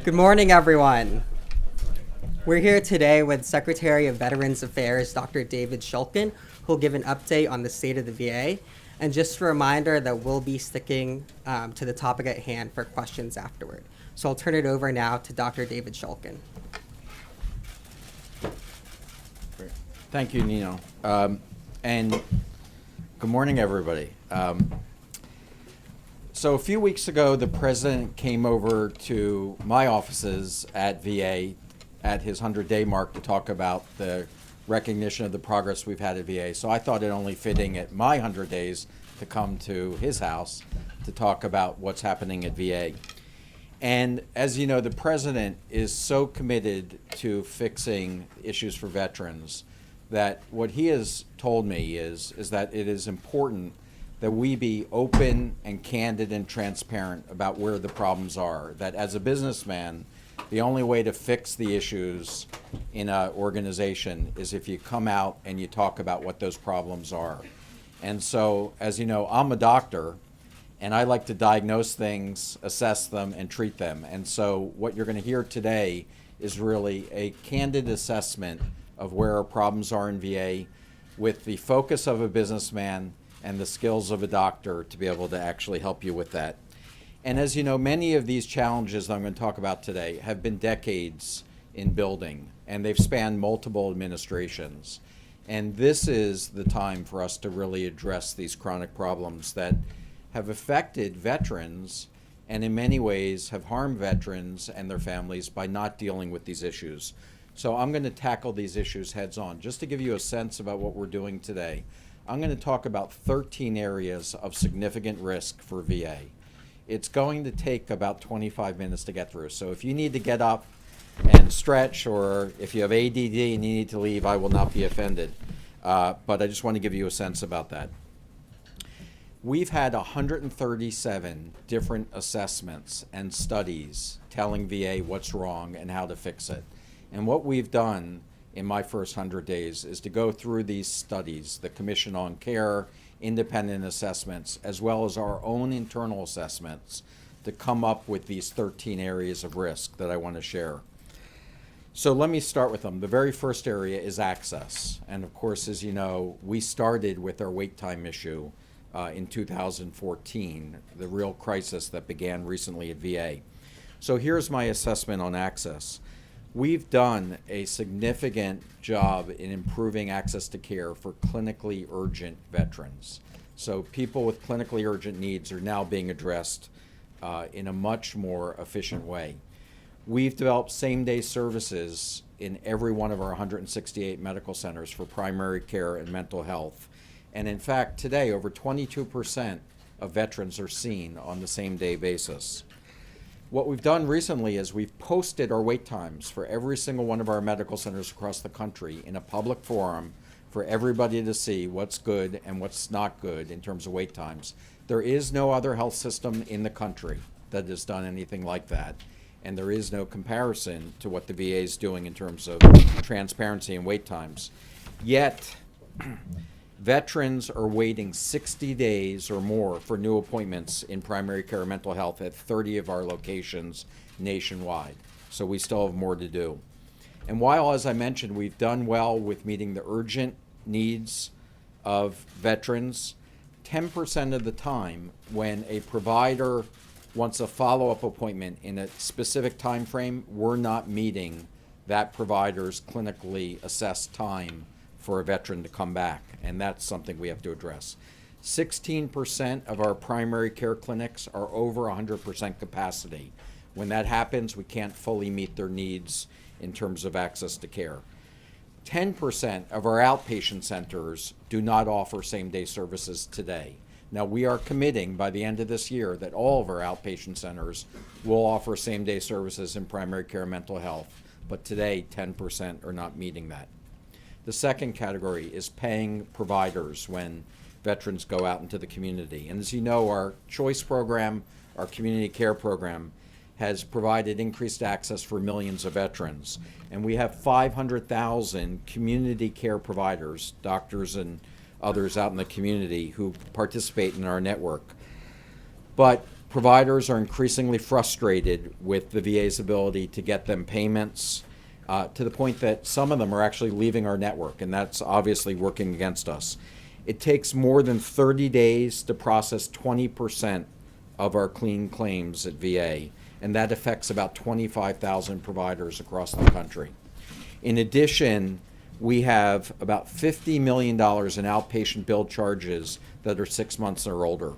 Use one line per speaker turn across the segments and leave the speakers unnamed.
Good morning, everyone. We're here today with Secretary of Veterans Affairs, Dr. David Shulkin, who will give an update on the state of the VA. And just a reminder that we'll be sticking to the topic at hand for questions afterward. So I'll turn it over now to Dr. David Shulkin.
Thank you, Nino. And good morning, everybody. So a few weeks ago, the president came over to my offices at VA at his 100-day mark to talk about the recognition of the progress we've had at VA. So I thought it only fitting at my 100 days to come to his house to talk about what's happening at VA. And as you know, the president is so committed to fixing issues for veterans that what he has told me is that it is important that we be open and candid and transparent about where the problems are. That as a businessman, the only way to fix the issues in an organization is if you come out and you talk about what those problems are. And so, as you know, I'm a doctor, and I like to diagnose things, assess them, and treat them. And so what you're going to hear today is really a candid assessment of where our problems are in VA with the focus of a businessman and the skills of a doctor to be able to actually help you with that. And as you know, many of these challenges that I'm going to talk about today have been decades in building, and they've spanned multiple administrations. And this is the time for us to really address these chronic problems that have affected veterans and in many ways have harmed veterans and their families by not dealing with these issues. So I'm going to tackle these issues heads on. Just to give you a sense about what we're doing today, I'm going to talk about 13 areas of significant risk for VA. It's going to take about 25 minutes to get through. So if you need to get up and stretch, or if you have ADD and you need to leave, I will not be offended. But I just want to give you a sense about that. We've had 137 different assessments and studies telling VA what's wrong and how to fix it. And what we've done in my first 100 days is to go through these studies, the Commission on Care, independent assessments, as well as our own internal assessments to come up with these 13 areas of risk that I want to share. So let me start with them. The very first area is access. And of course, as you know, we started with our wait time issue in 2014, the real crisis that began recently at VA. So here's my assessment on access. We've done a significant job in improving access to care for clinically urgent veterans. So people with clinically urgent needs are now being addressed in a much more efficient way. We've developed same-day services in every one of our 168 medical centers for primary care and mental health. And in fact, today, over 22% of veterans are seen on the same-day basis. What we've done recently is we've posted our wait times for every single one of our medical centers across the country in a public forum for everybody to see what's good and what's not good in terms of wait times. There is no other health system in the country that has done anything like that, and there is no comparison to what the VA is doing in terms of transparency and wait times. Yet, veterans are waiting 60 days or more for new appointments in primary care and mental health at 30 of our locations nationwide. So we still have more to do. And while, as I mentioned, we've done well with meeting the urgent needs of veterans, 10% of the time when a provider wants a follow-up appointment in a specific time frame, we're not meeting that provider's clinically assessed time for a veteran to come back, and that's something we have to address. 16% of our primary care clinics are over 100% capacity. When that happens, we can't fully meet their needs in terms of access to care. 10% of our outpatient centers do not offer same-day services today. Now, we are committing by the end of this year that all of our outpatient centers will offer same-day services in primary care and mental health, but today 10% are not meeting that. The second category is paying providers when veterans go out into the community. And as you know, our CHOICE program, our community care program, has provided increased access for millions of veterans. And we have 500,000 community care providers, doctors and others out in the community who participate in our network. But Providers are increasingly frustrated with the VA's ability to get them payments, to the point that some of them are actually leaving our network, and that's obviously working against us. It takes more than 30 days to process 20% of our clean claims at VA, and that affects about 25,000 providers across the country. In addition, we have about $50 million in outpatient bill charges that are 6 months or older.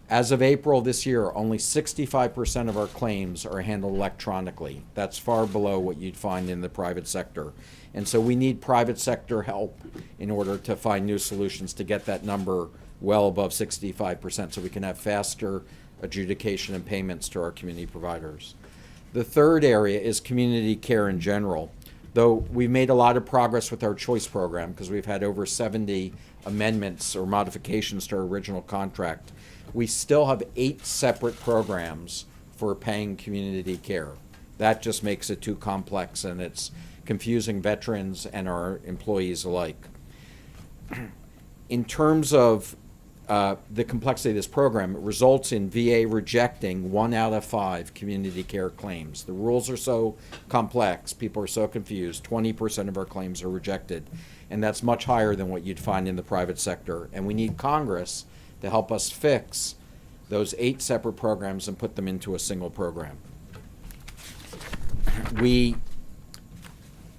As of April this year, only 65% of our claims are handled electronically. That's far below what you'd find in the private sector. And so we need private sector help in order to find new solutions to get that number well above 65% so we can have faster adjudication and payments to our community providers. The third area is community care in general. Though we've made a lot of progress with our choice program because we've had over 70 amendments or modifications to our original contract, we still have 8 separate programs for paying community care. That just makes it too complex, and it's confusing veterans and our employees alike. In terms of the complexity of this program, it results in VA rejecting 1 out of 5 community care claims. The rules are so complex, people are so confused, 20% of our claims are rejected, and that's much higher than what you'd find in the private sector. And we need Congress to help us fix those 8 separate programs and put them into a single program.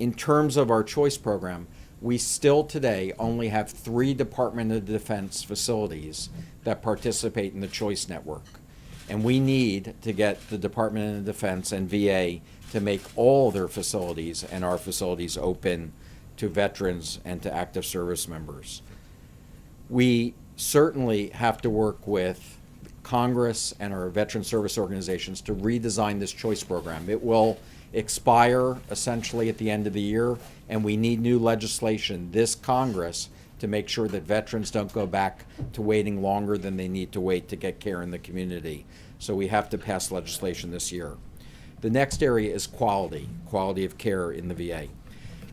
In terms of our choice program, we still today only have 3 Department of Defense facilities that participate in the choice network. And we need to get the Department of Defense and VA to make all their facilities and our facilities open to veterans and to active service members. We certainly have to work with Congress and our veteran service organizations to redesign this choice program. It will expire essentially at the end of the year, and we need new legislation this Congress to make sure that veterans don't go back to waiting longer than they need to wait to get care in the community. So we have to pass legislation this year. The next area is quality of care in the VA.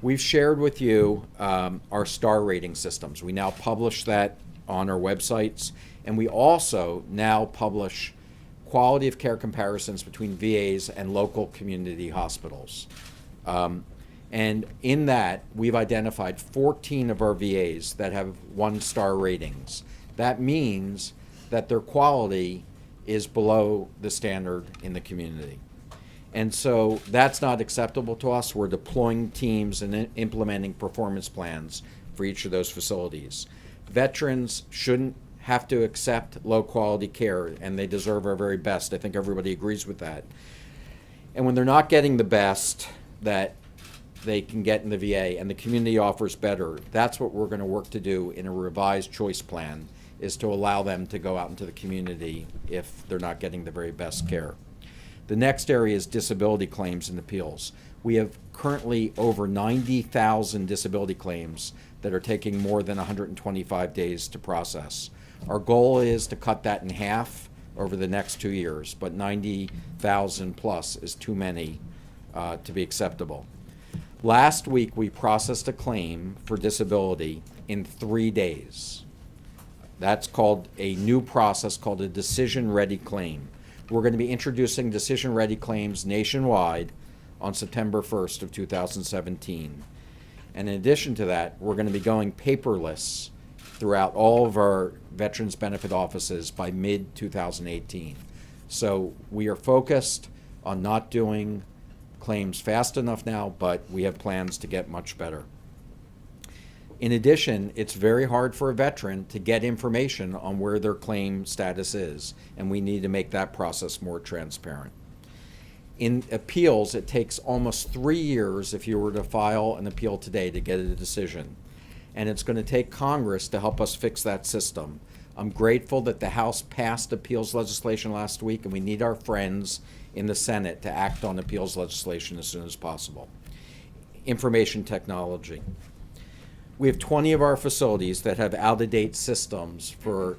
We've shared with you our star rating systems. We now publish that on our websites, and we also now publish quality of care comparisons between VAs and local community hospitals. And in that, we've identified 14 of our VAs that have 1-star ratings. That means that their quality is below the standard in the community. And so that's not acceptable to us. We're deploying teams and implementing performance plans for each of those facilities. Veterans shouldn't have to accept low quality care, and they deserve our very best. I think everybody agrees with that. And when they're not getting the best that they can get in the VA and the community offers better, that's what we're going to work to do in a revised choice plan, is to allow them to go out into the community if they're not getting the very best care. The next area is disability claims and appeals. We have currently over 90,000 disability claims that are taking more than 125 days to process. Our goal is to cut that in half over the next 2 years, but 90,000 plus is too many to be acceptable. Last week, we processed a claim for disability in 3 days. That's called a new process called a decision-ready claim. We're going to be introducing decision-ready claims nationwide on September 1st of 2017. And in addition to that, we're going to be going paperless throughout all of our Veterans Benefit offices by mid-2018. So we are focused on not doing claims fast enough now, but we have plans to get much better. In addition, it's very hard for a veteran to get information on where their claim status is, and we need to make that process more transparent. In appeals, it takes almost 3 years if you were to file an appeal today to get a decision, and it's going to take Congress to help us fix that system. I'm grateful that the House passed appeals legislation last week, and we need our friends in the Senate to act on appeals legislation as soon as possible. Information technology. We have 20 of our facilities that have out-of-date systems for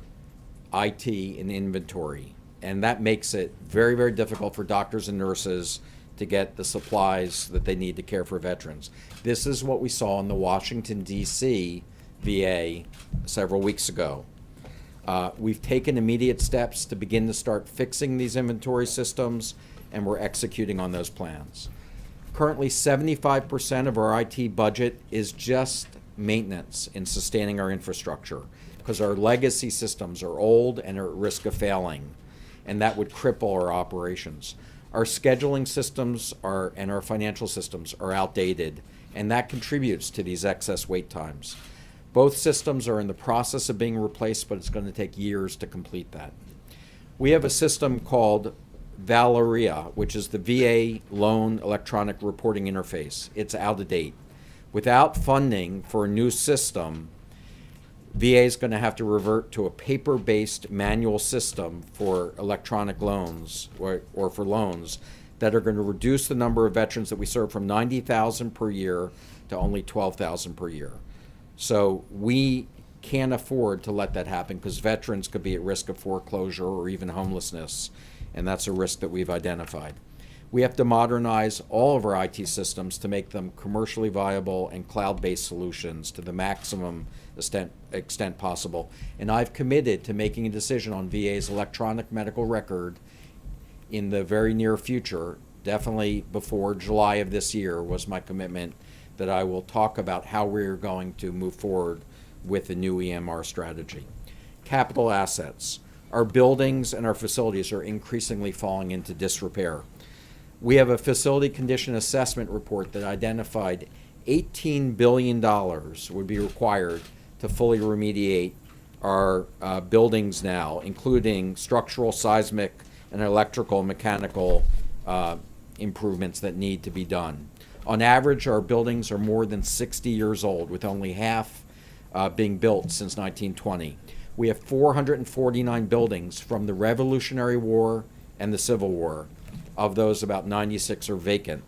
IT and inventory, and that makes it very, very difficult for doctors and nurses to get the supplies that they need to care for veterans. This is what we saw in the Washington, D.C. VA several weeks ago. We've taken immediate steps to begin to start fixing these inventory systems, and we're executing on those plans. Currently, 75% of our IT budget is just maintenance in sustaining our infrastructure, because our legacy systems are old and are at risk of failing, and that would cripple our operations. Our scheduling systems and our financial systems are outdated, and that contributes to these excess wait times. Both systems are in the process of being replaced, but it's going to take years to complete that. We have a system called Valeria, which is the VA loan electronic reporting interface. It's out of date. Without funding for a new system, VA is going to have to revert to a paper-based manual system for electronic loans or for loans that are going to reduce the number of veterans that we serve from 90,000 per year to only 12,000 per year. So we can't afford to let that happen, because veterans could be at risk of foreclosure or even homelessness, and that's a risk that we've identified. We have to modernize all of our IT systems to make them commercially viable and cloud-based solutions to the maximum extent possible. And I've committed to making a decision on VA's electronic medical record in the very near future. Definitely before July of this year was my commitment, that I will talk about how we're going to move forward with the new EMR strategy. Capital assets. Our buildings and our facilities are increasingly falling into disrepair. We have a facility condition assessment report that identified $18 billion would be required to fully remediate our buildings now, including structural, seismic, and electrical, mechanical improvements that need to be done. On average, our buildings are more than 60 years old, with only half being built since 1920. We have 449 buildings from the Revolutionary War and the Civil War. Of those, about 96 are vacant.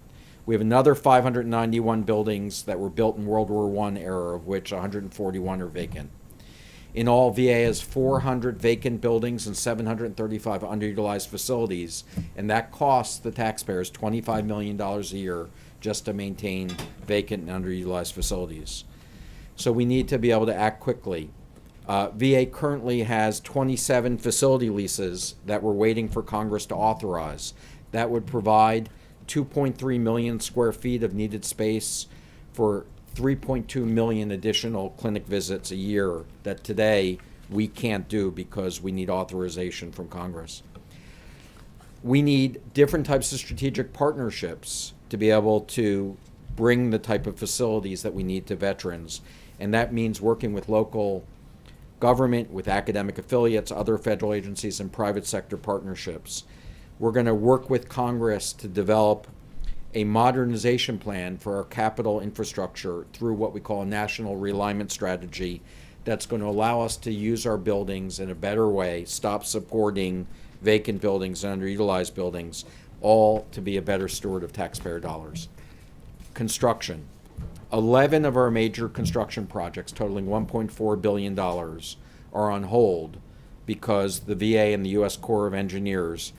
We have another 591 buildings that were built in World War I era, of which 141 are vacant. In all, VA has 400 vacant buildings and 735 underutilized facilities, and that costs the taxpayers $25 million a year just to maintain vacant and underutilized facilities. So we need to be able to act quickly. VA currently has 27 facility leases that we're waiting for Congress to authorize. That would provide 2.3 million square feet of needed space for 3.2 million additional clinic visits a year that today we can't do because we need authorization from Congress. We need different types of strategic partnerships to be able to bring the type of facilities that we need to veterans. And that means working with local government, with academic affiliates, other federal agencies, and private sector partnerships. We're going to work with Congress to develop a modernization plan for our capital infrastructure through what we call a national realignment strategy that's going to allow us to use our buildings in a better way, stop supporting vacant buildings and underutilized buildings, all to be a better steward of taxpayer dollars. Construction. 11 of our major construction projects, totaling $1.4 billion, are on hold because the VA and the U.S. Corps of Engineers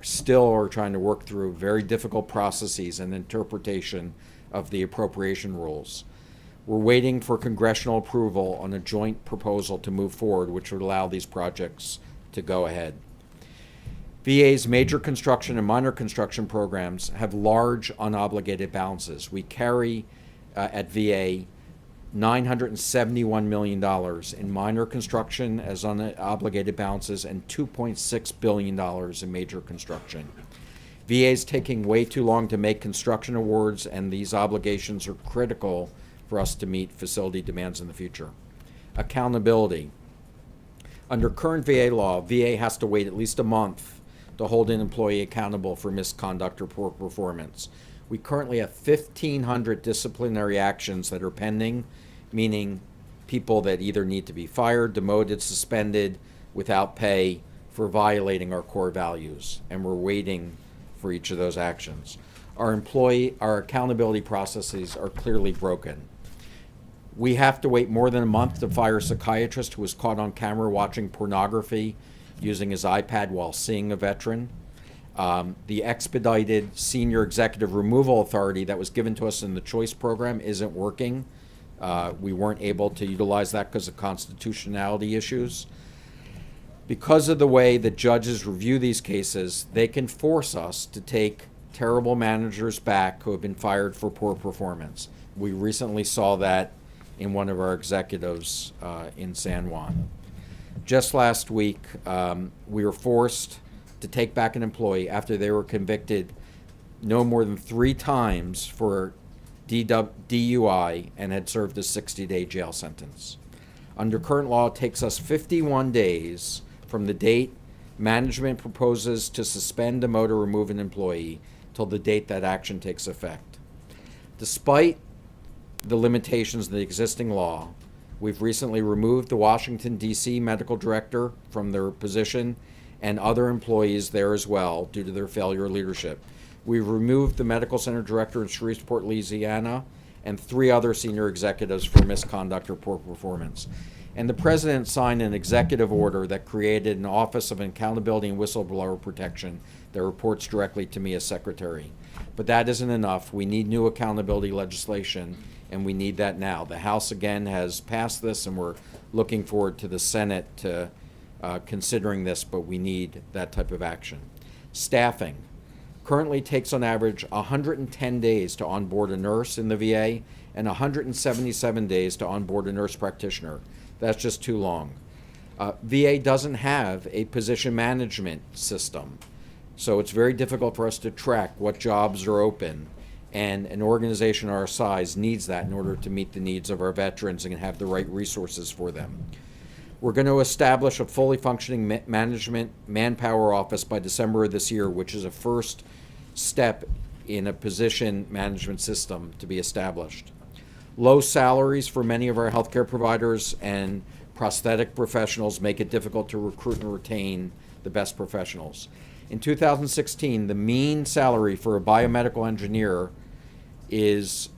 still are trying to work through very difficult processes and interpretation of the appropriation rules. We're waiting for congressional approval on a joint proposal to move forward, which would allow these projects to go ahead. VA's major construction and minor construction programs have large unobligated balances. We carry at VA $971 million in minor construction as unobligated balances and $2.6 billion in major construction. VA is taking way too long to make construction awards, and these obligations are critical for us to meet facility demands in the future. Accountability. Under current VA law, VA has to wait at least a month to hold an employee accountable for misconduct or poor performance. We currently have 1,500 disciplinary actions that are pending, meaning people that either need to be fired, demoted, suspended without pay for violating our core values, and we're waiting for each of those actions. Our accountability processes are clearly broken. We have to wait more than a month to fire a psychiatrist who was caught on camera watching pornography using his iPad while seeing a veteran. The expedited senior executive removal authority that was given to us in the choice program isn't working. We weren't able to utilize that because of constitutionality issues. Because of the way that judges review these cases, they can force us to take terrible managers back who have been fired for poor performance. We recently saw that in one of our executives in San Juan. Just last week, we were forced to take back an employee after they were convicted no more than 3 times for DUI and had served a 60-day jail sentence. Under current law, it takes us 51 days from the date management proposes to suspend, demote, or remove an employee till the date that action takes effect. Despite the limitations of the existing law, we've recently removed the Washington, D.C. medical director from their position and other employees there as well due to their failure of leadership. We've removed the medical center director in Shreveport, Louisiana, and 3 other senior executives for misconduct or poor performance. And the president signed an executive order that created an Office of Accountability and Whistleblower Protection that reports directly to me as secretary. But that isn't enough. We need new accountability legislation, and we need that now. The House, again, has passed this, and we're looking forward to the Senate to considering this, but we need that type of action. Staffing currently takes on average 110 days to onboard a nurse in the VA and 177 days to onboard a nurse practitioner. That's just too long. VA doesn't have a position management system, so it's very difficult for us to track what jobs are open, and an organization our size needs that in order to meet the needs of our veterans and have the right resources for them. We're going to establish a fully functioning management manpower office by December of this year, which is a first step in a position management system to be established. Low salaries for many of our healthcare providers and prosthetic professionals make it difficult to recruit and retain the best professionals. In 2016, the mean salary for a biomedical engineer is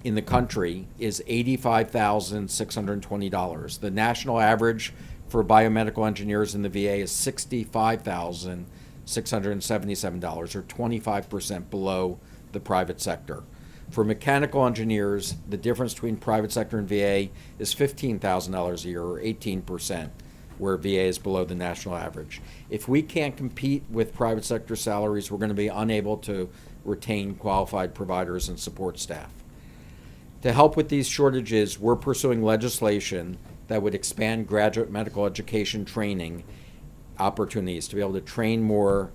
in the country is $85,620. The national average for biomedical engineers in the VA is $65,677, or 25% below the private sector. For mechanical engineers, the difference between private sector and VA is $15,000 a year, or 18%, where VA is below the national average. If we can't compete with private sector salaries, we're going to be unable to retain qualified providers and support staff. To help with these shortages, we're pursuing legislation that would expand graduate medical education training opportunities to be able to train more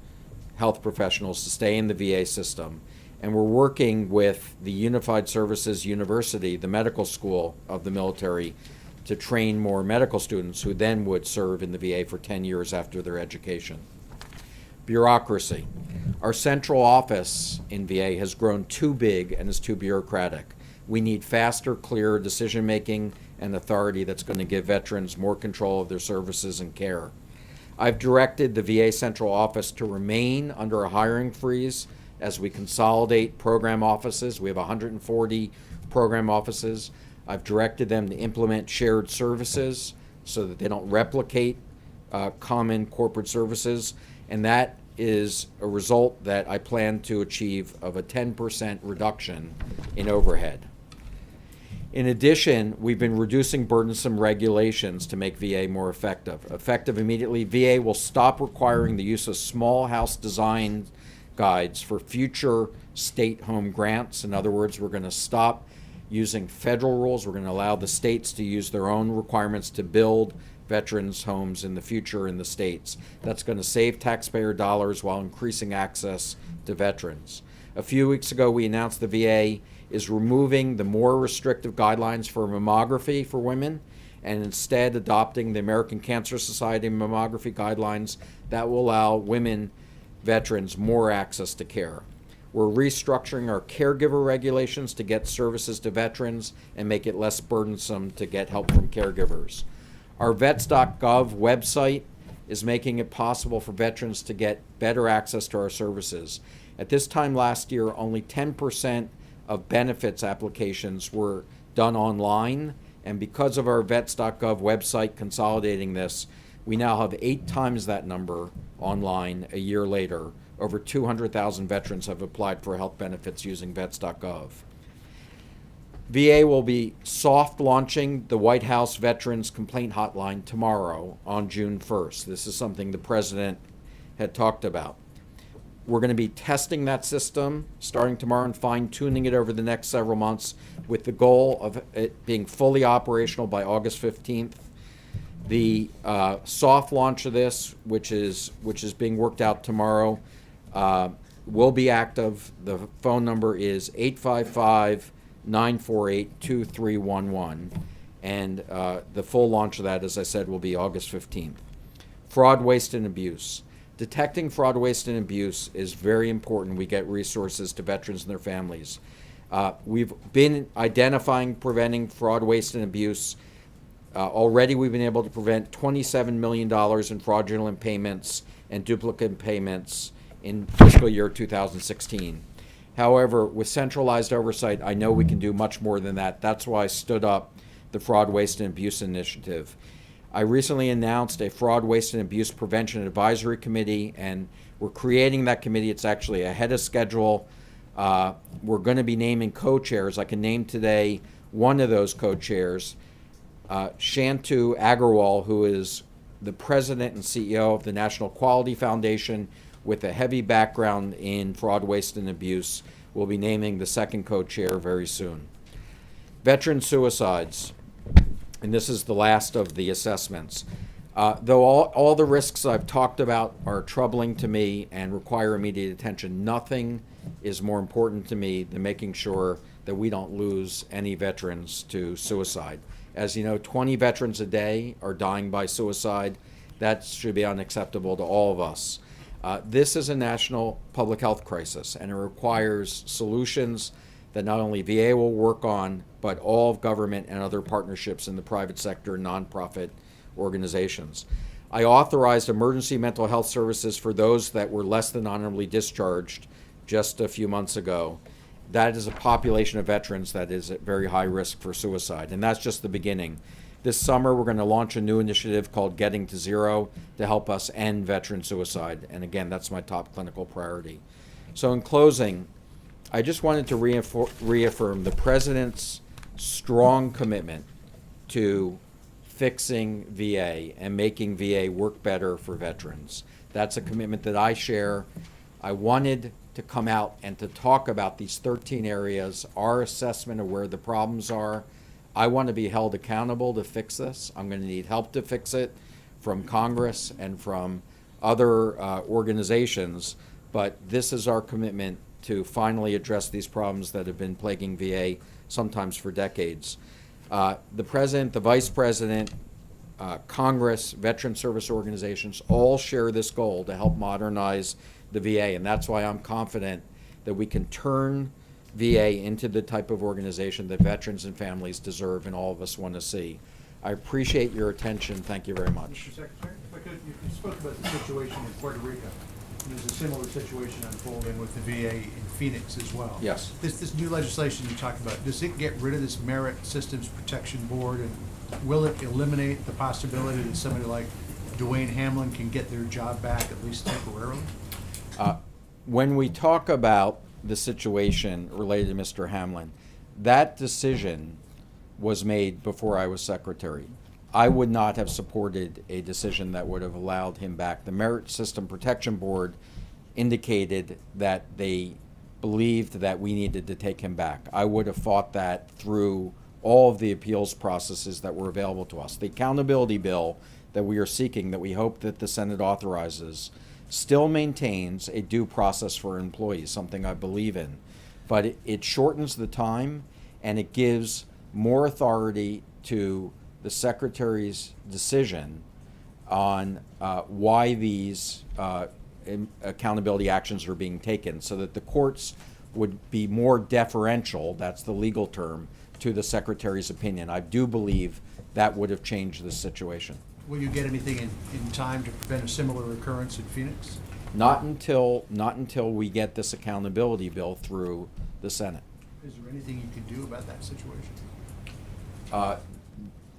health professionals to stay in the VA system. And we're working with the Unified Services University, the medical school of the military, to train more medical students who then would serve in the VA for 10 years after their education. Bureaucracy. Our central office in VA has grown too big and is too bureaucratic. We need faster, clearer decision-making and authority that's going to give veterans more control of their services and care. I've directed the VA central office to remain under a hiring freeze as we consolidate program offices. We have 140 program offices. I've directed them to implement shared services so that they don't replicate common corporate services, and that is a result that I plan to achieve of a 10% reduction in overhead. In addition, we've been reducing burdensome regulations to make VA more effective. Effective immediately, VA will stop requiring the use of small house design guides for future state home grants. In other words, we're going to stop using federal rules. We're going to allow the states to use their own requirements to build veterans' homes in the future in the states. That's going to save taxpayer dollars while increasing access to veterans. A few weeks ago, we announced the VA is removing the more restrictive guidelines for mammography for women and instead adopting the American Cancer Society mammography guidelines that will allow women veterans more access to care. We're restructuring our caregiver regulations to get services to veterans and make it less burdensome to get help from caregivers. Our vets.gov website is making it possible for veterans to get better access to our services. At this time last year, only 10% of benefits applications were done online, and because of our vets.gov website consolidating this, we now have 8 times that number online a year later. Over 200,000 veterans have applied for health benefits using vets.gov. VA will be soft launching the White House Veterans Complaint Hotline tomorrow on June 1st. This is something the President had talked about. We're going to be testing that system starting tomorrow and fine-tuning it over the next several months with the goal of it being fully operational by August 15th. The soft launch of this, which is being worked out tomorrow, will be active. The phone number is 855-948-2311. And the full launch of that, as I said, will be August 15th. Fraud, waste, and abuse. Detecting fraud, waste, and abuse is very important. We get resources to veterans and their families. We've been identifying, preventing fraud, waste, and abuse. Already we've been able to prevent $27 million in fraudulent payments and duplicate payments in fiscal year 2016. However, with centralized oversight, I know we can do much more than that. That's why I stood up the Fraud, Waste, and Abuse Initiative. I recently announced a Fraud, Waste, and Abuse Prevention Advisory Committee, and we're creating that committee. It's actually ahead of schedule. We're going to be naming co-chairs. I can name today one of those co-chairs, Shantu Agarwal, who is the president and CEO of the National Quality Foundation with a heavy background in fraud, waste, and abuse. We'll be naming the second co-chair very soon. Veteran suicides, and this is the last of the assessments. Though all the risks I've talked about are troubling to me and require immediate attention, nothing is more important to me than making sure that we don't lose any veterans to suicide. As you know, 20 veterans a day are dying by suicide. That should be unacceptable to all of us. This is a national public health crisis, and it requires solutions that not only VA will work on, but all of government and other partnerships in the private sector and nonprofit organizations. I authorized emergency mental health services for those that were less than honorably discharged just a few months ago. That is a population of veterans that is at very high risk for suicide, and that's just the beginning. This summer, we're going to launch a new initiative called Getting to Zero to help us end veteran suicide, and again, that's my top clinical priority. So in closing, I just wanted to reaffirm the President's strong commitment to fixing VA and making VA work better for veterans. That's a commitment that I share. I wanted to come out and to talk about these 13 areas, our assessment of where the problems are. I want to be held accountable to fix this. I'm going to need help to fix it from Congress and from other organizations, but this is our commitment to finally address these problems that have been plaguing VA sometimes for decades. The President, the Vice President, Congress, veteran service organizations all share this goal to help modernize the VA, and that's why I'm confident that we can turn VA into the type of organization that veterans and families deserve and all of us want to see. I appreciate your attention. Thank you very much.
Mr. Secretary, if I could, you spoke about the situation in Puerto Rico. There's a similar situation unfolding with the VA in Phoenix as well.
Yes.
This new legislation you talked about, does it get rid of this Merit Systems Protection Board, and will it eliminate the possibility that somebody like Dwayne Hamlin can get their job back, at least temporarily?
When we talk about the situation related to Mr. Hamlin, that decision was made before I was secretary. I would not have supported a decision that would have allowed him back. The Merit System Protection Board indicated that they believed that we needed to take him back. I would have fought that through all of the appeals processes that were available to us. The accountability bill that we are seeking, that we hope that the Senate authorizes, still maintains a due process for employees, something I believe in. But it shortens the time, and it gives more authority to the Secretary's decision on why these accountability actions are being taken, so that the courts would be more deferential, that's the legal term, to the Secretary's opinion. I do believe that would have changed the situation.
Will you get anything in time to prevent a similar occurrence in Phoenix?
Not until we get this accountability bill through the Senate.
Is there anything you can do about that situation?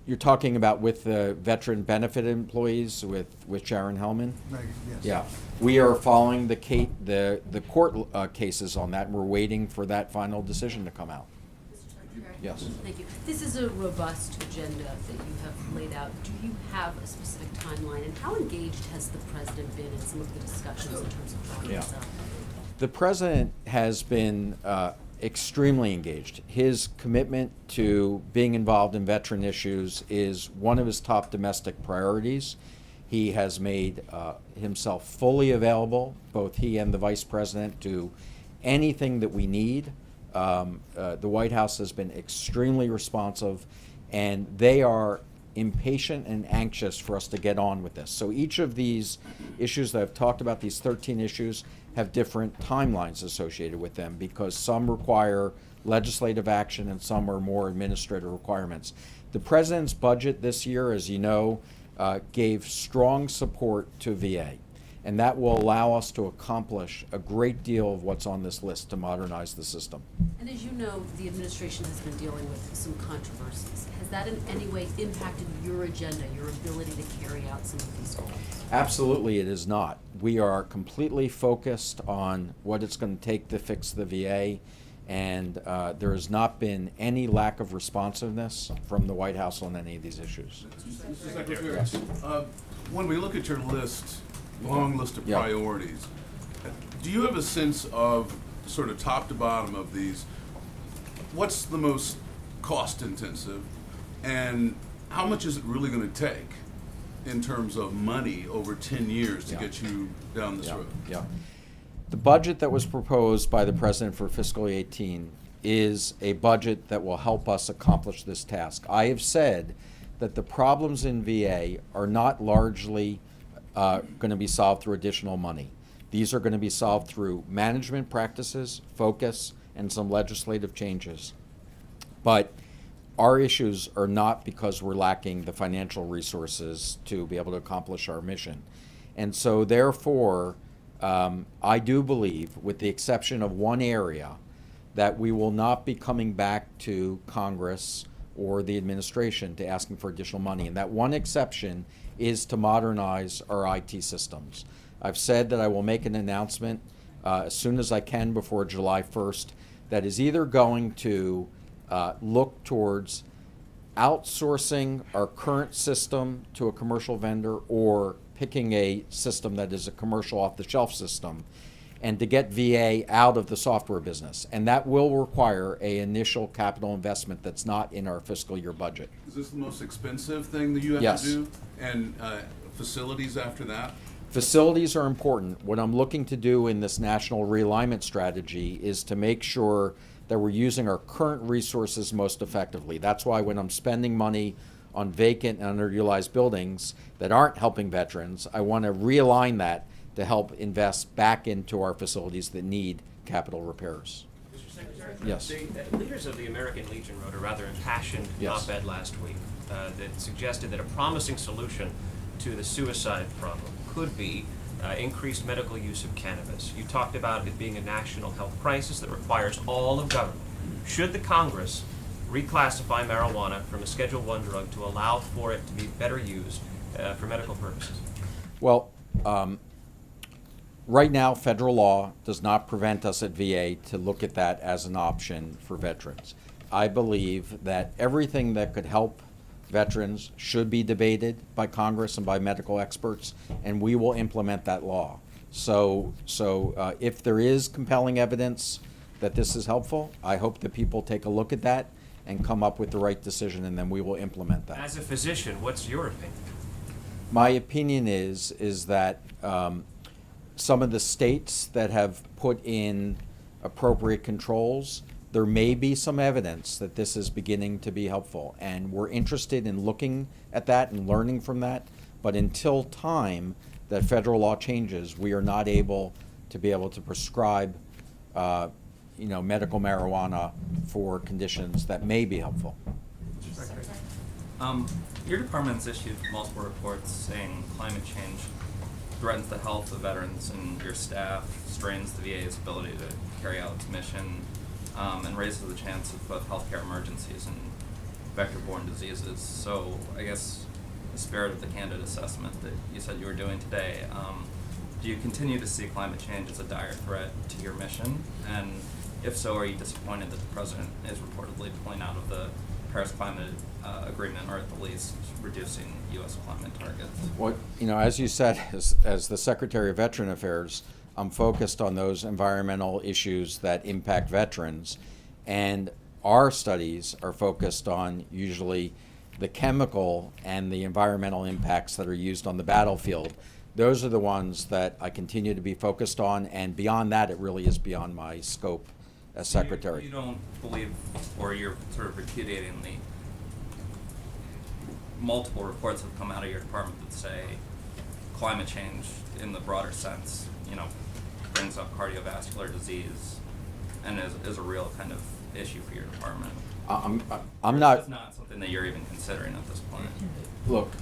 You're talking about with the veteran benefit employees with Sharon Hellman?
No, yes.
Yeah, we are following the court cases on that, and we're waiting for that final decision to come out.
Mr. Secretary,
Yes.
Thank you. This is a robust agenda that you have laid out. Do you have a specific timeline, and how engaged has the president been in some of the discussions in terms of drawing this up?
The president has been extremely engaged. His commitment to being involved in veteran issues is one of his top domestic priorities. He has made himself fully available, both he and the vice president, to anything that we need. The White House has been extremely responsive, and they are impatient and anxious for us to get on with this. So each of these issues that I've talked about, these 13 issues, have different timelines associated with them because some require legislative action and some are more administrative requirements. The president's budget this year, as you know, gave strong support to VA, and that will allow us to accomplish a great deal of what's on this list to modernize the system.
And as you know, the administration has been dealing with some controversies. Has that in any way impacted your agenda, your ability to carry out some of these goals?
Absolutely, it is not. We are completely focused on what it's going to take to fix the VA, and there has not been any lack of responsiveness from the White House on any of these issues.
Mr. Secretary, when we look at your list, long list of
Yeah.
priorities, do you have a sense of sort of top to bottom of these? What's the most cost intensive, and how much is it really going to take in terms of money over 10 years to
Yeah.
get you down this road?
Yeah. The budget that was proposed by the president for fiscal 18 is a budget that will help us accomplish this task. I have said that the problems in VA are not largely going to be solved through additional money. These are going to be solved through management practices, focus, and some legislative changes. But our issues are not because we're lacking the financial resources to be able to accomplish our mission. And so therefore, I do believe, with the exception of one area, that we will not be coming back to Congress or the administration to asking for additional money. And that one exception is to modernize our IT systems. I've said that I will make an announcement as soon as I can before July 1st that is either going to look towards outsourcing our current system to a commercial vendor or picking a system that is a commercial off-the-shelf system and to get VA out of the software business. And that will require an initial capital investment that's not in our fiscal year budget.
Is this the most expensive thing that you have
Yes.
to do? And facilities after that?
Facilities are important. What I'm looking to do in this national realignment strategy is to make sure that we're using our current resources most effectively. That's why when I'm spending money on vacant and underutilized buildings that aren't helping veterans, I want to realign that to help invest back into our facilities that need capital repairs.
Mr. Secretary?
Yes.
The leaders of the American Legion wrote a rather impassioned
Yes.
op-ed last week that suggested that a promising solution to the suicide problem could be increased medical use of cannabis. You talked about it being a national health crisis that requires all of government. Should the Congress reclassify marijuana from a Schedule I drug to allow for it to be better used for medical purposes?
Well, right now, federal law does not prevent us at VA to look at that as an option for veterans. I believe that everything that could help veterans should be debated by Congress and by medical experts, and we will implement that law. So if there is compelling evidence that this is helpful, I hope that people take a look at that and come up with the right decision, and then we will implement that.
As a physician, what's your opinion?
My opinion is that some of the states that have put in appropriate controls, there may be some evidence that this is beginning to be helpful, and we're interested in looking at that and learning from that. But until time that federal law changes, we are not able to prescribe, medical marijuana for conditions that may be helpful.
Your department's issued multiple reports saying climate change threatens the health of veterans, and your staff strains the VA's ability to carry out its mission, and raises the chance of both healthcare emergencies and vector-borne diseases. So I guess the spirit of the candid assessment that you said you were doing today, do you continue to see climate change as a dire threat to your mission? And If so, are you disappointed that the president is reportedly pulling out of the Paris Climate Agreement, or at the least reducing U.S. climate targets?
What, as you said, as the Secretary of Veteran Affairs, I'm focused on those environmental issues that impact veterans, and our studies are focused on usually the chemical and the environmental impacts that are used on the battlefield. Those are the ones that I continue to be focused on, and beyond that, it really is beyond my scope as Secretary.
You don't believe, or you're sort of repudiating the multiple reports that have come out of your department that say climate change in the broader sense, brings up cardiovascular disease and is a real kind of issue for your department.
I'm
It's
not.
not something that you're even considering at this point.
Look,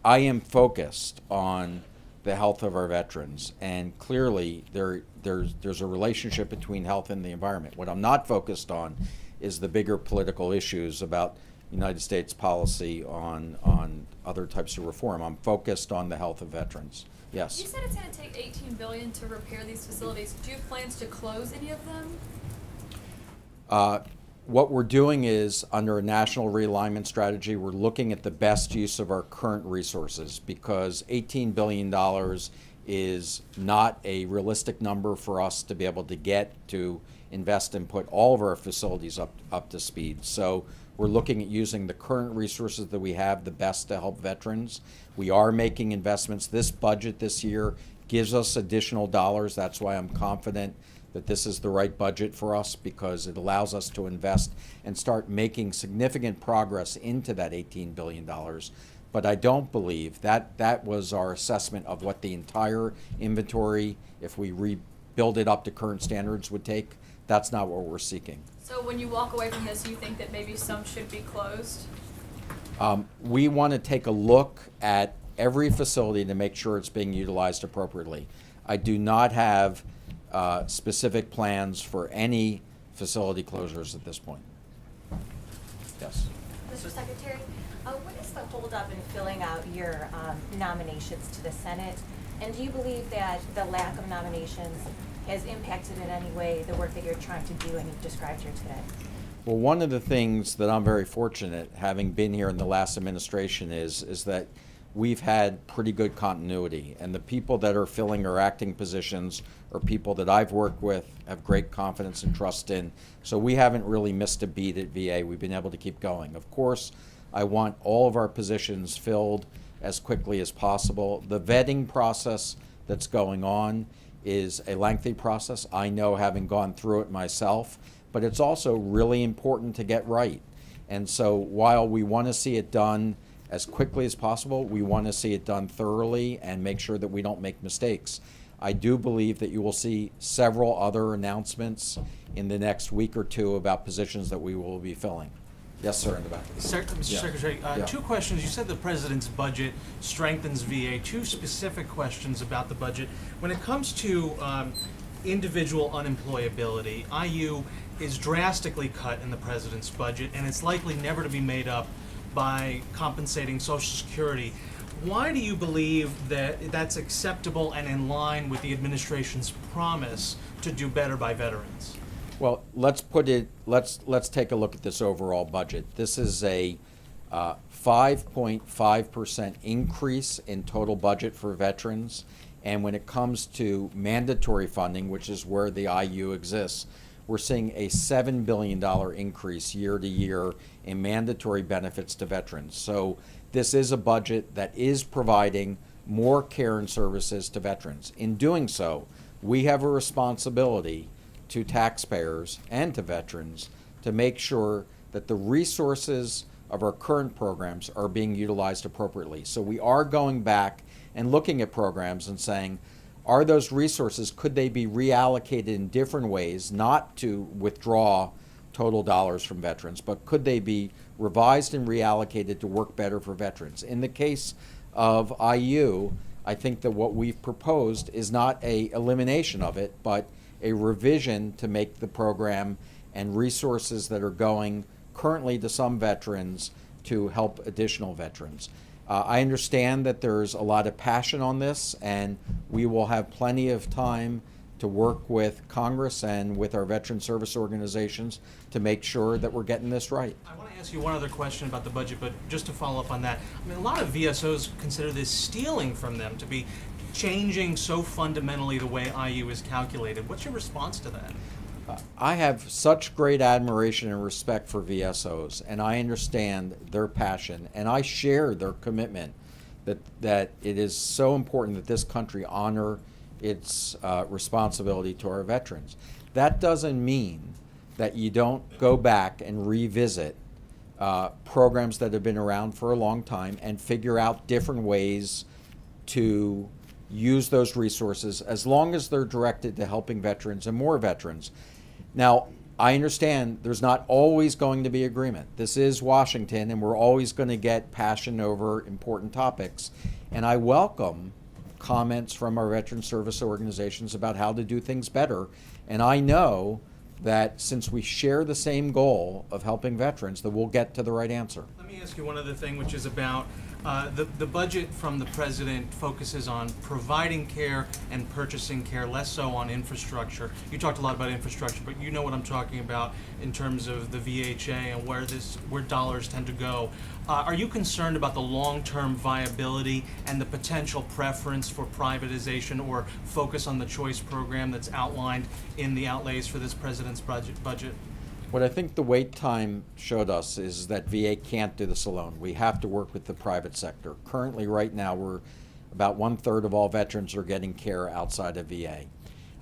I am focused on the health of our veterans, and clearly there's a relationship between health and the environment. What I'm not focused on is the bigger political issues about United States policy on other types of reform. I'm focused on the health of veterans. Yes.
You said it's going to take $18 billion to repair these facilities. Do you have plans to close any of them?
What we're doing is, under a national realignment strategy, we're looking at the best use of our current resources, because $18 billion is not a realistic number for us to be able to get to invest and put all of our facilities up to speed. So we're looking at using the current resources that we have the best to help veterans. We are making investments. This budget this year gives us additional dollars. That's why I'm confident that this is the right budget for us, because it allows us to invest and start making significant progress into that $18 billion. But I don't believe that was our assessment of what the entire inventory, if we rebuild it up to current standards, would take. That's not what we're seeking.
So when you walk away from this, you think that maybe some should be closed?
We want to take a look at every facility to make sure it's being utilized appropriately. I do not have specific plans for any facility closures at this point. Yes.
Mr. Secretary, what is the holdup in filling out your nominations to the Senate? And do you believe that the lack of nominations has impacted in any way the work that you're trying to do and you've described here today?
Well, one of the things that I'm very fortunate, having been here in the last administration, is that we've had pretty good continuity, and the people that are filling our acting positions are people that I've worked with, have great confidence and trust in. So we haven't really missed a beat at VA. We've been able to keep going. Of course, I want all of our positions filled as quickly as possible. The vetting process that's going on is a lengthy process. I know, having gone through it myself, but it's also really important to get right. And so while we want to see it done as quickly as possible, we want to see it done thoroughly and make sure that we don't make mistakes. I do believe that you will see several other announcements in the next week or two about positions that we will be filling. Yes, sir, in the back.
Mr.
Yeah.
Secretary,
Yeah.
two questions. You said the president's budget strengthens VA. Two specific questions about the budget. When it comes to individual unemployability, IU is drastically cut in the president's budget, and it's likely never to be made up by compensating Social Security. Why do you believe that that's acceptable and in line with the administration's promise to do better by veterans?
Well, let's take a look at this overall budget. This is a 5.5% increase in total budget for veterans. And when it comes to mandatory funding, which is where the IU exists, we're seeing a $7 billion increase year to year in mandatory benefits to veterans. So this is a budget that is providing more care and services to veterans. In doing so, we have a responsibility to taxpayers and to veterans to make sure that the resources of our current programs are being utilized appropriately. So we are going back and looking at programs and saying, are those resources, could they be reallocated in different ways, not to withdraw total dollars from veterans, but could they be revised and reallocated to work better for veterans? In the case of IU, I think that what we've proposed is not a elimination of it, but a revision to make the program and resources that are going currently to some veterans to help additional veterans. I understand that there's a lot of passion on this, and we will have plenty of time to work with Congress and with our veteran service organizations to make sure that we're getting this right.
I want to ask you one other question about the budget, but just to follow up on that, I mean, a lot of VSOs consider this stealing from them, to be changing so fundamentally the way IU is calculated. What's your response to that?
I have such great admiration and respect for VSOs, and I understand their passion, and I share their commitment that it is so important that this country honor its responsibility to our veterans. That doesn't mean that you don't go back and revisit programs that have been around for a long time and figure out different ways to use those resources, as long as they're directed to helping veterans and more veterans. Now, I understand there's not always going to be agreement. This is Washington, and we're always going to get passion over important topics. And I welcome comments from our veteran service organizations about how to do things better. And I know that since we share the same goal of helping veterans, that we'll get to the right answer.
Let me ask you one other thing, which is about the budget from the president focuses on providing care and purchasing care, less so on infrastructure. You talked a lot about infrastructure, but you know what I'm talking about in terms of the VHA and where dollars tend to go. Are you concerned about the long-term viability and the potential preference for privatization or focus on the choice program that's outlined in the outlays for this president's budget?
What I think the wait time showed us is that VA can't do this alone. We have to work with the private sector. Currently, right now, we're about 1/3 of all veterans are getting care outside of VA.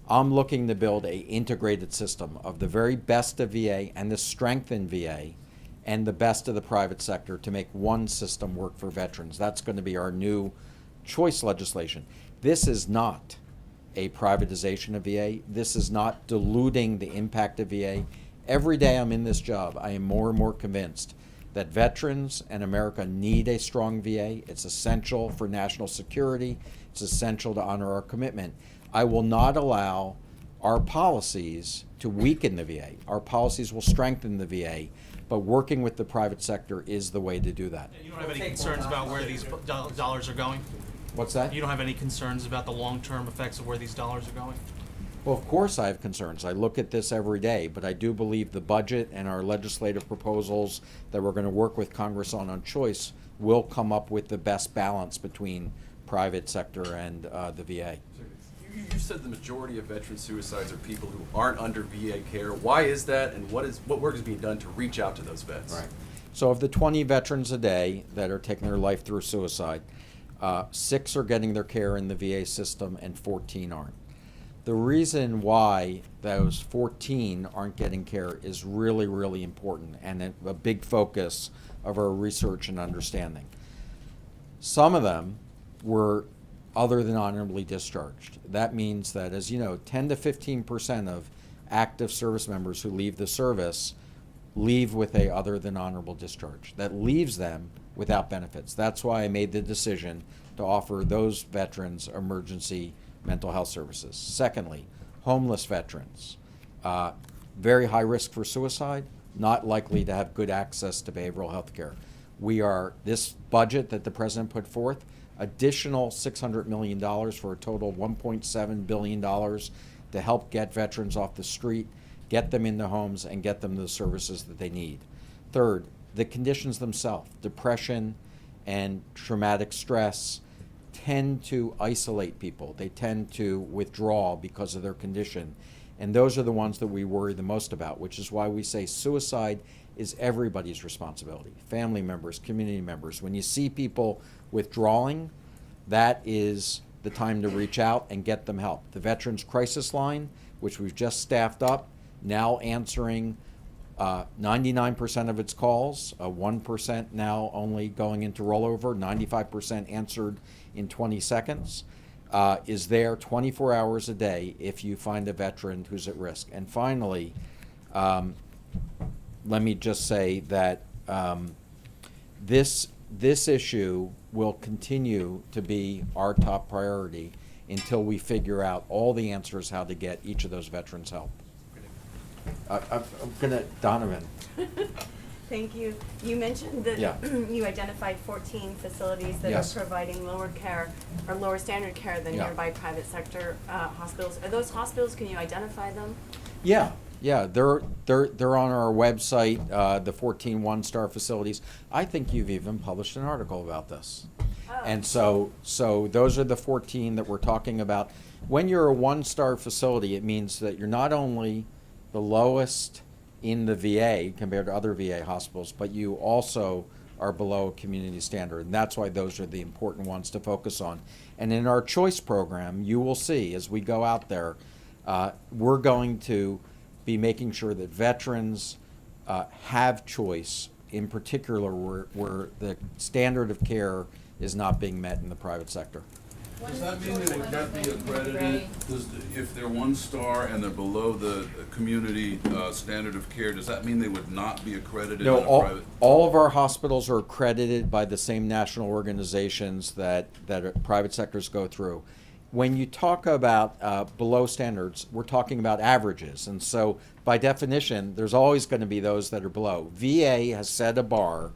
I'm looking to build an integrated system of the very best of VA and the strength in VA and the best of the private sector to make one system work for veterans. That's going to be our new choice legislation. This is not a privatization of VA. This is not diluting the impact of VA. Every day I'm in this job, I am more and more convinced that veterans and America need a strong VA. It's essential for national security. It's essential to honor our commitment. I will not allow our policies to weaken the VA. Our policies will strengthen the VA, but working with the private sector is the way to do that.
You don't have any concerns about where these dollars are going?
What's that?
You don't have any concerns about the long-term effects of where these dollars are going?
Well, of course I have concerns. I look at this every day, but I do believe the budget and our legislative proposals that we're going to work with Congress on choice will come up with the best balance between private sector and the VA.
You said the majority of veteran suicides are people who aren't under VA care. Why is that, and what work is being done to reach out to those vets?
Right. So of the 20 veterans a day that are taking their life through suicide, 6 are getting their care in the VA system and 14 aren't. The reason why those 14 aren't getting care is really, really important and a big focus of our research and understanding. Some of them were other than honorably discharged. That means that, as you know, 10 to 15% of active service members who leave the service leave with a other than honorable discharge. That leaves them without benefits. That's why I made the decision to offer those veterans emergency mental health services. Secondly, homeless veterans, very high risk for suicide, not likely to have good access to behavioral health care. This budget that the president put forth, additional $600 million for a total of $1.7 billion to help get veterans off the street, get them into homes, and get them the services that they need. Third, the conditions themselves, depression and traumatic stress, tend to isolate people. They tend to withdraw because of their condition. And those are the ones that we worry the most about, which is why we say suicide is everybody's responsibility. Family members, community members. When you see people withdrawing, that is the time to reach out and get them help. The Veterans Crisis Line, which we've just staffed up, now answering 99% of its calls, 1% now only going into rollover, 95% answered in 20 seconds, is there 24 hours a day if you find a veteran who's at risk. And finally, let me just say that this issue will continue to be our top priority until we figure out all the answers how to get each of those veterans help. I'm gonna, Donovan.
Thank you. You mentioned that
Yeah.
you identified 14 facilities that
Yes.
are providing lower care or lower standard care than
Yeah.
nearby private sector hospitals. Are those hospitals, can you identify them?
Yeah, yeah, they're on our website, the 14 one-star facilities. I think you've even published an article about this.
Oh.
And so those are the 14 that we're talking about. When you're a one-star facility, it means that you're not only the lowest in the VA compared to other VA hospitals, but you also are below a community standard. And that's why those are the important ones to focus on. And in our choice program, you will see as we go out there, we're going to be making sure that veterans have choice, in particular where the standard of care is not being met in the private sector.
Does that mean they would not be accredited? If they're one star and they're below the community standard of care, does that mean they would not be accredited
No,
in a private?
all of our hospitals are accredited by the same national organizations that private sectors go through. When you talk about below standards, we're talking about averages. And so by definition, there's always going to be those that are below. VA has set a bar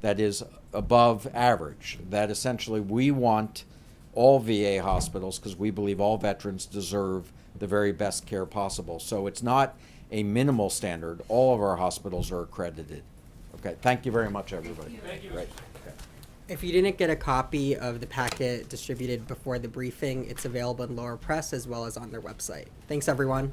that is above average, that essentially we want all VA hospitals, because we believe all veterans deserve the very best care possible. So it's not a minimal standard. All of our hospitals are accredited. Okay, thank you very much, everybody. Thank you. Great. Okay.
If you didn't get a copy of the packet distributed before the briefing, it's available in Lower Press as well as on their website. Thanks, everyone.